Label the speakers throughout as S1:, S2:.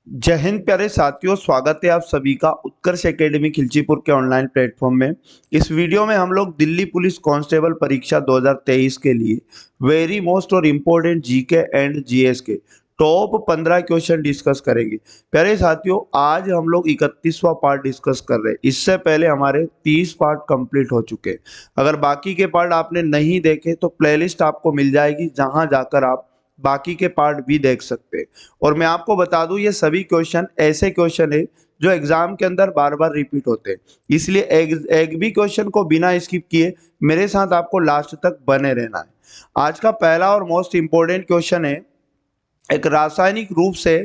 S1: जय हिंद प्यारे साथियों, स्वागत है आप सभी का उत्कर्ष एकेडमी खिलचीपुर के ऑनलाइन प्लेटफॉर्म में। इस वीडियो में हम लोग दिल्ली पुलिस कांस्टेबल परीक्षा 2023 के लिए वेरी मोस्ट और इम्पोर्टेंट जीके एंड जीएस के टॉप 15 क्वेश्चन डिस्कस करेंगे। प्यारे साथियों, आज हम लोग 31वां पार्ट डिस्कस कर रहे हैं। इससे पहले हमारे 30 पार्ट कंप्लीट हो चुके हैं। अगर बाकी के पार्ट आपने नहीं देखे तो प्लेलिस्ट आपको मिल जाएगी, जहां जाकर आप बाकी के पार्ट भी देख सकते हैं। और मैं आपको बता दूं, ये सभी क्वेश्चन ऐसे क्वेश्चन है जो एग्जाम के अंदर बार बार रिपीट होते हैं, इसलिए एक भी क्वेश्चन को बिना स्किप किए मेरे साथ आपको लास्ट तक बने रहना है। आज का पहला और मोस्ट इंपॉर्टेंट क्वेश्चन है, एक रासायनिक रूप से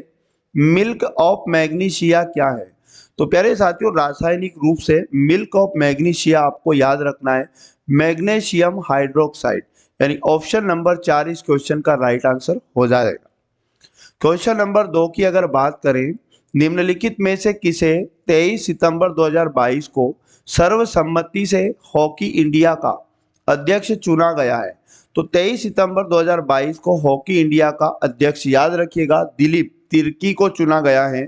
S1: मिल्क ऑफ मैग्नीशिया क्या है। तो प्यारे साथियों, रासायनिक रूप से मिल्क ऑफ मैग्नीशिया आपको याद रखना है मैग्नीशियम हाइड्रोक्साइड, यानी ऑप्शन नंबर 4 इस क्वेश्चन का राइट आंसर हो जाएगा। क्वेश्चन नंबर 2 की अगर बात करें, निम्नलिखित में से किसे 23 सितंबर 2022 को सर्वसम्मति से हॉकी इंडिया का अध्यक्ष चुना गया है। तो 23 सितंबर 2022 को हॉकी इंडिया का अध्यक्ष, याद रखिएगा, दिलीप तिर्की को चुना गया है,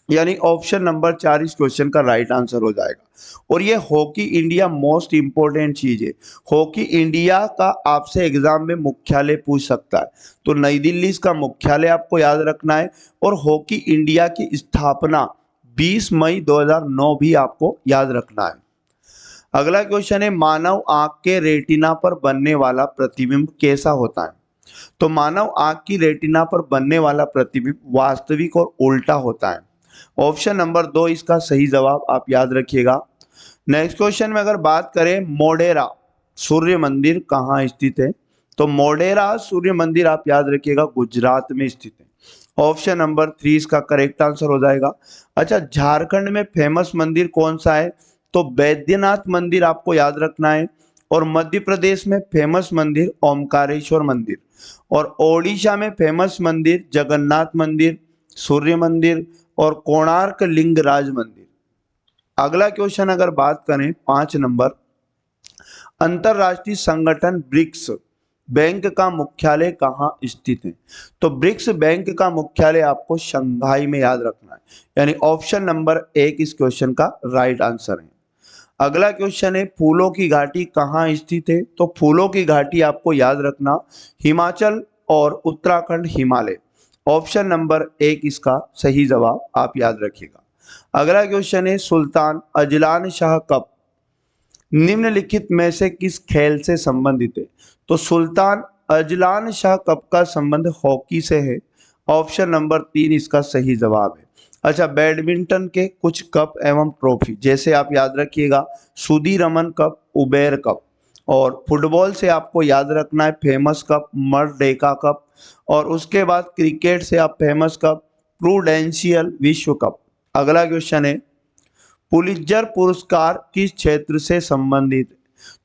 S1: यानी ऑप्शन नंबर 4 इस क्वेश्चन का राइट आंसर हो जाएगा। और ये हॉकी इंडिया मोस्ट इंपॉर्टेंट चीज है। हॉकी इंडिया का आपसे एग्जाम में मुख्यालय पूछ सकता है, तो नई दिल्ली इसका मुख्यालय आपको याद रखना है। और हॉकी इंडिया की स्थापना 20 मई 2009 भी आपको याद रखना है। अगला क्वेश्चन है, मानव आंख के रेटिना पर बनने वाला प्रतिबिंब कैसा होता है। तो मानव आंख की रेटिना पर बनने वाला प्रतिबिंब वास्तविक और उल्टा होता है। ऑप्शन नंबर 2 इसका सही जवाब, आप याद रखिएगा। नेक्स्ट क्वेश्चन में अगर बात करें, मोढेरा सूर्य मंदिर कहाँ स्थित है। तो मोढेरा सूर्य मंदिर आप याद रखिएगा गुजरात में स्थित है। ऑप्शन नंबर 3 इसका करेक्ट आंसर हो जाएगा। अच्छा, झारखंड में फेमस मंदिर कौन सा है। तो बैद्यनाथ मंदिर आपको याद रखना है। और मध्य प्रदेश में फेमस मंदिर ओमकारेश्वर मंदिर। और ओडिशा में फेमस मंदिर जगन्नाथ मंदिर, सूर्य मंदिर और कोणार्क लिंगराज मंदिर। अगला क्वेश्चन अगर बात करें 5 नंबर, अंतरराष्ट्रीय संगठन ब्रिक्स बैंक का मुख्यालय कहाँ स्थित है। तो ब्रिक्स बैंक का मुख्यालय आपको शंघाई में याद रखना है, यानी ऑप्शन नंबर 1 इस क्वेश्चन का राइट आंसर है। अगला क्वेश्चन है, फूलों की घाटी कहाँ स्थित है। तो फूलों की घाटी आपको याद रखना हिमाचल और उत्तराखंड हिमालय। ऑप्शन नंबर 1 इसका सही जवाब, आप याद रखिएगा। अगला क्वेश्चन है, सुल्तान अजलान शाह कप निम्नलिखित में से किस खेल से संबंधित है। तो सुल्तान अजलान शाह कप का संबंध हॉकी से है। ऑप्शन नंबर 3 इसका सही जवाब है। अच्छा, बैडमिंटन के कुछ कप एवं ट्रॉफी, जैसे आप याद रखिएगा सुधीरमन कप, उबेर कप। और फुटबॉल से आपको याद रखना है फेमस कप, मर्डेका कप। और उसके बाद क्रिकेट से आप फेमस कप, प्रूडेंशियल विश्व कप। अगला क्वेश्चन है, पुलित्जर पुरस्कार किस क्षेत्र से संबंधित है।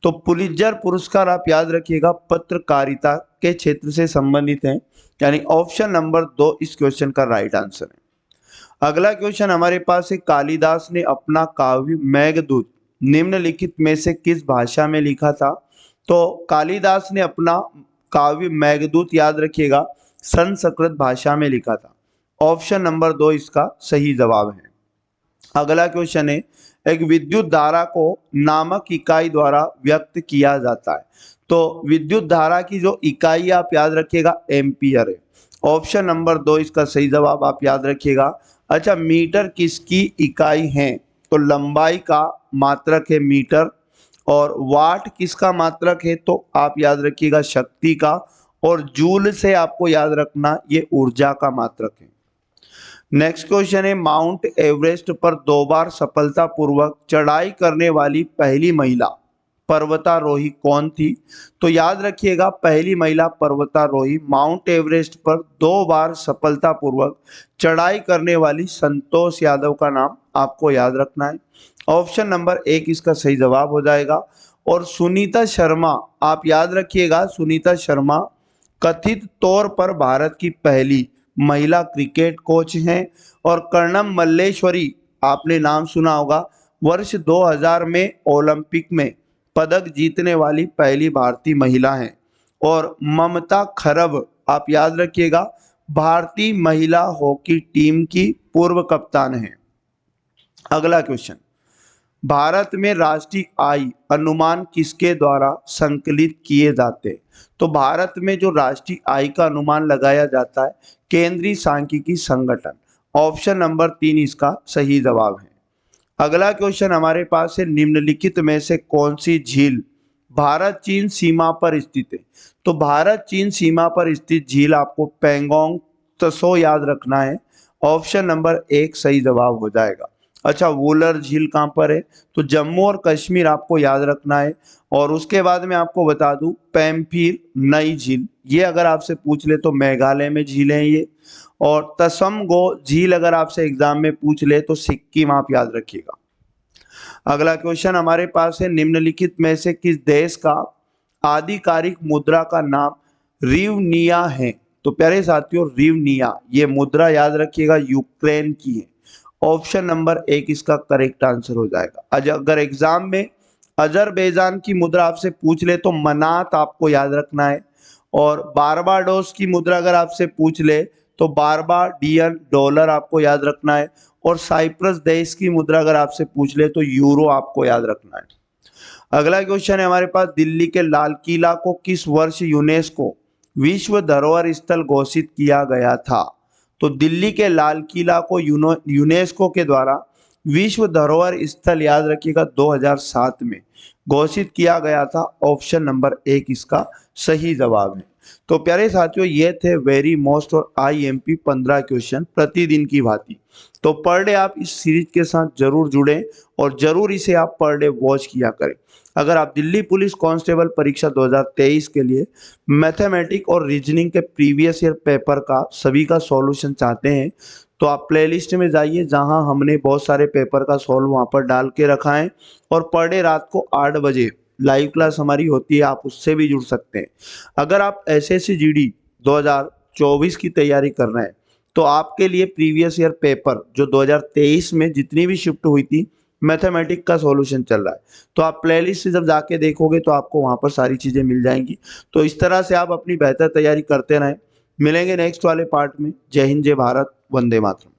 S1: तो पुलित्जर पुरस्कार आप याद रखिएगा पत्रकारिता के क्षेत्र से संबंधित है, यानी ऑप्शन नंबर 2 इस क्वेश्चन का राइट आंसर है। अगला क्वेश्चन हमारे पास है, कालिदास ने अपना काव्य मेघदूत निम्नलिखित में से किस भाषा में लिखा था। तो कालिदास ने अपना काव्य मेघदूत, याद रखिएगा, संस्कृत भाषा में लिखा था। ऑप्शन नंबर 2 इसका सही जवाब है। अगला क्वेश्चन है, एक विद्युत धारा को नामक इकाई द्वारा व्यक्त किया जाता है। तो विद्युत धारा की जो इकाई आप याद रखिएगा एम्पियर है। ऑप्शन नंबर 2 इसका सही जवाब, आप याद रखिएगा। अच्छा, मीटर किसकी इकाई है। तो लंबाई का मात्रक है मीटर। और वाट किसका मात्रक है, तो आप याद रखिएगा शक्ति का। और जूल से आपको याद रखना ये ऊर्जा का मात्रक है। नेक्स्ट क्वेश्चन है, माउंट एवरेस्ट पर 2 बार सफलतापूर्वक चढ़ाई करने वाली पहली महिला पर्वतारोही कौन थी। तो याद रखिएगा पहली महिला पर्वतारोही माउंट एवरेस्ट पर 2 बार सफलतापूर्वक चढ़ाई करने वाली संतोष यादव का नाम आपको याद रखना है। ऑप्शन नंबर 1 इसका सही जवाब हो जाएगा। और सुनीता शर्मा, आप याद रखिएगा सुनीता शर्मा कथित तौर पर भारत की पहली महिला क्रिकेट कोच हैं। और कर्णम मल्लेश्वरी, आपने नाम सुना होगा, वर्ष 2000 में ओलंपिक में पदक जीतने वाली पहली भारतीय महिला हैं। और ममता खरब, आप याद रखिएगा, भारतीय महिला हॉकी टीम की पूर्व कप्तान है। अगला क्वेश्चन, भारत में राष्ट्रीय आय अनुमान किसके द्वारा संकलित किए जाते हैं? तो भारत में जो राष्ट्रीय आय का अनुमान लगाया जाता है, केंद्रीय सांख्यिकी संगठन। ऑप्शन नंबर 3 इसका सही जवाब है। अगला क्वेश्चन हमारे पास है, निम्नलिखित में से कौन सी झील भारत चीन सीमा पर स्थित है? तो भारत चीन सीमा पर स्थित झील आपको पेंगोंग त्सो याद रखना है। ऑप्शन नंबर 1 सही जवाब हो जाएगा। अच्छा, वुलर झील कहाँ पर है? तो जम्मू और कश्मीर आपको याद रखना है। और उसके बाद मैं आपको बता दूं, पैम्फिर नई झील, ये अगर आपसे पूछ ले तो मेघालय में झील है ये। और तसमगो झील अगर आपसे एग्जाम में पूछ ले तो सिक्किम आप याद रखिएगा। अगला क्वेश्चन हमारे पास है, निम्नलिखित में से किस देश का आधिकारिक मुद्रा का नाम रिवनिया है? तो प्यारे साथियों, रिवनिया ये मुद्रा याद रखिएगा यूक्रेन की है। ऑप्शन नंबर 1 इसका करेक्ट आंसर हो जाएगा। अगर एग्जाम में अजरबैजान की मुद्रा आपसे पूछ ले तो मनात आपको याद रखना है। और बारबाडोस की मुद्रा अगर आपसे पूछ ले तो बारबाडियन डॉलर आपको याद रखना है। और साइप्रस देश की मुद्रा अगर आपसे पूछ ले तो यूरो आपको याद रखना है। अगला क्वेश्चन है हमारे पास, दिल्ली के लाल किला को किस वर्ष यूनेस्को विश्व धरोहर स्थल घोषित किया गया था? तो दिल्ली के लाल किला को यूनेस्को के द्वारा विश्व धरोहर स्थल याद रखिएगा 2007 में घोषित किया गया था। ऑप्शन नंबर 1 इसका सही जवाब है। तो प्यारे साथियों, ये थे वेरी मोस्ट और IMP 15 क्वेश्चन प्रतिदिन की भांति। तो पर डे आप इस सीरीज के साथ जरूर जुड़ें और जरूर इसे आप पर डे वॉच किया करें। अगर आप दिल्ली पुलिस कांस्टेबल परीक्षा 2023 के लिए मैथमेटिक्स और रीजनिंग के प्रीवियस ईयर पेपर का सभी का सॉल्यूशन चाहते हैं तो आप प्लेलिस्ट में जाइए, जहां हमने बहुत सारे पेपर का सॉल्व वहां पर डाल के रखा है। और पर डे रात को 8 बजे लाइव क्लास हमारी होती है, आप उससे भी जुड़ सकते हैं। अगर आप SSC GD 2024 की तैयारी कर रहे हैं तो आपके लिए प्रीवियस ईयर पेपर जो 2023 में जितनी भी शिफ्ट हुई थी मैथमेटिक्स का सॉल्यूशन चल रहा है, तो आप प्लेलिस्ट से जब जाके देखोगे तो आपको वहां पर सारी चीजें मिल जाएंगी। तो इस तरह से आप अपनी बेहतर तैयारी करते रहें। मिलेंगे नेक्स्ट वाले पार्ट में। जय हिंद, जय भारत, वंदे मातरम।